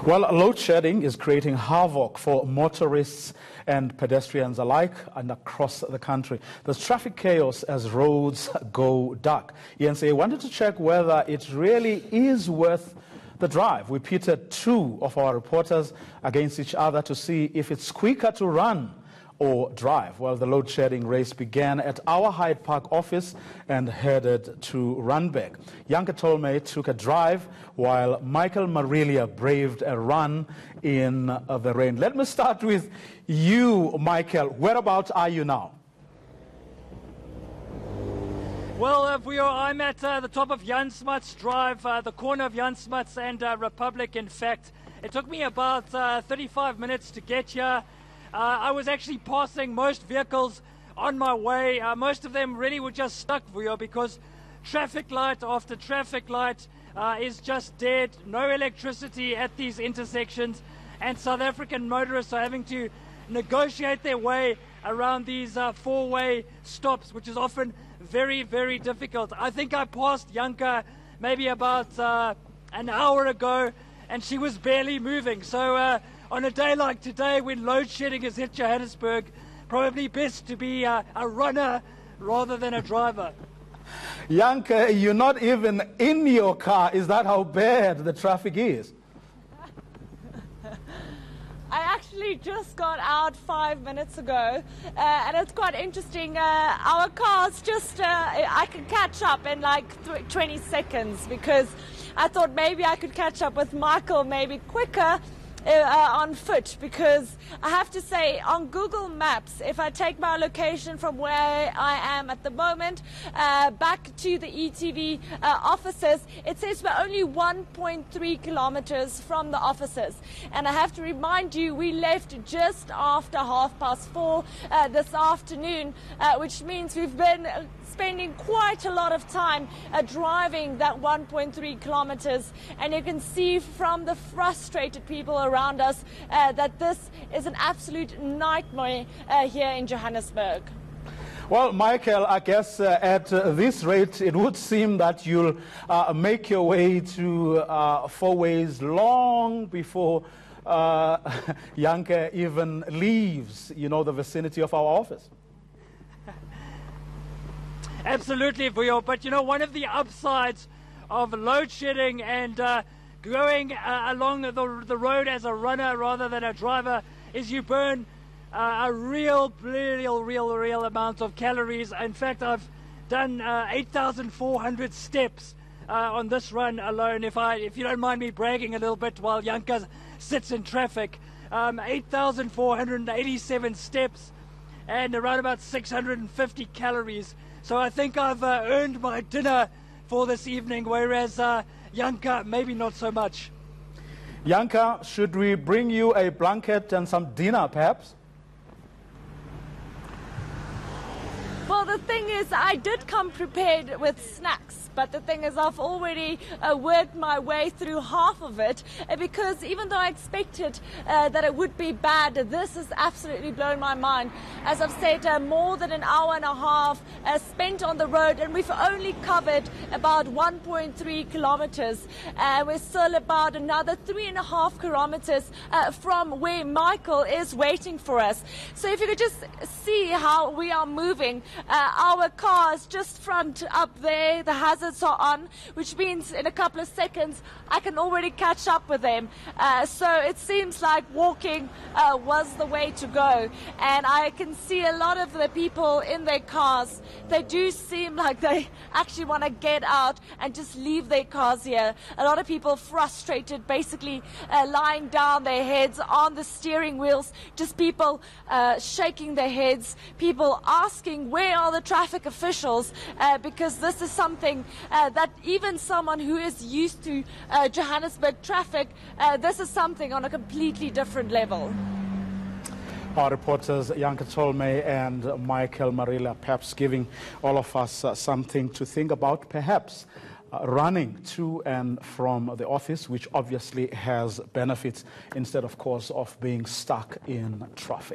Well, load shedding is creating havoc for motorists and pedestrians alike and across the country. There's traffic chaos as roads go dark. eNCA wanted to check whether it really is worth the drive. We pitted two of our reporters against each other to see if it's quicker to run or drive. Well, the load shedding race began at our Hyde Park office and headed to Randburg. EncA Tolme took a drive while Michael Marilia braved a run in the rain. Let me start with you, Michael. Whereabouts are you now? Well, I'm at the top of Jan Smuts Drive, the corner of Jan Smuts and Republic. In fact, it took me about 35 minutes to get here. I was actually passing most vehicles on my way. Most of them really were just stuck here because traffic light after traffic light is just dead. No electricity at these intersections, and South African motorists are having to negotiate their way around these four-way stops, which is often very, very difficult. I think I passed EncA maybe about an hour ago, and she was barely moving. So on a day like today, when load shedding has hit Johannesburg, probably best to be a runner rather than a driver. EncA, you're not even in your car. Is that how bad the traffic is? I actually just got out 5 minutes ago, and it's quite interesting. Our cars just, I can catch up in like 20 seconds because I thought maybe I could catch up with Michael maybe quicker on foot, because I have to say on Google Maps, if I take my location from where I am at the moment back to the ETV offices, it says we're only 1.3 kilometers from the offices. And I have to remind you, we left just after 4:30 this afternoon, which means we've been spending quite a lot of time driving that 1.3 kilometers, and you can see from the frustrated people around us that this is an absolute nightmare here in Johannesburg. Well, Michael, I guess at this rate, it would seem that you'll make your way to Fourways long before EncA even leaves, the vicinity of our office. Absolutely, Vuyo. But one of the upsides of load shedding and going along the road as a runner rather than a driver is you burn a real amount of calories. In fact, I've done 8,400 steps on this run alone. If you don't mind me bragging a little bit while EncA sits in traffic, 8,487 steps and around about 650 calories. So I think I've earned my dinner for this evening, whereas EncA, maybe not so much. EncA, should we bring you a blanket and some dinner, perhaps? Well, the thing is, I did come prepared with snacks, but the thing is, I've already worked my way through half of it, because even though I expected that it would be bad, this has absolutely blown my mind. As I've said, more than an hour and a half spent on the road, and we've only covered about 1.3 kilometers. We're still about another 3.5 kilometers from where Michael is waiting for us. So if you could just see how we are moving. Our cars just front up there, the hazards are on, which means in a couple of seconds I can already catch up with them. So it seems like walking was the way to go. And I can see a lot of the people in their cars. They do seem like they actually want to get out and just leave their cars here. A lot of people frustrated, basically lying down, their heads on the steering wheels, just people shaking their heads, people asking where are the traffic officials, because this is something that even someone who is used to Johannesburg traffic, this is something on a completely different level. Our reporters EncA Tolme and Michael Marilia, perhaps giving all of us something to think about, perhaps running to and from the office, which obviously has benefits, instead, of course, of being stuck in traffic.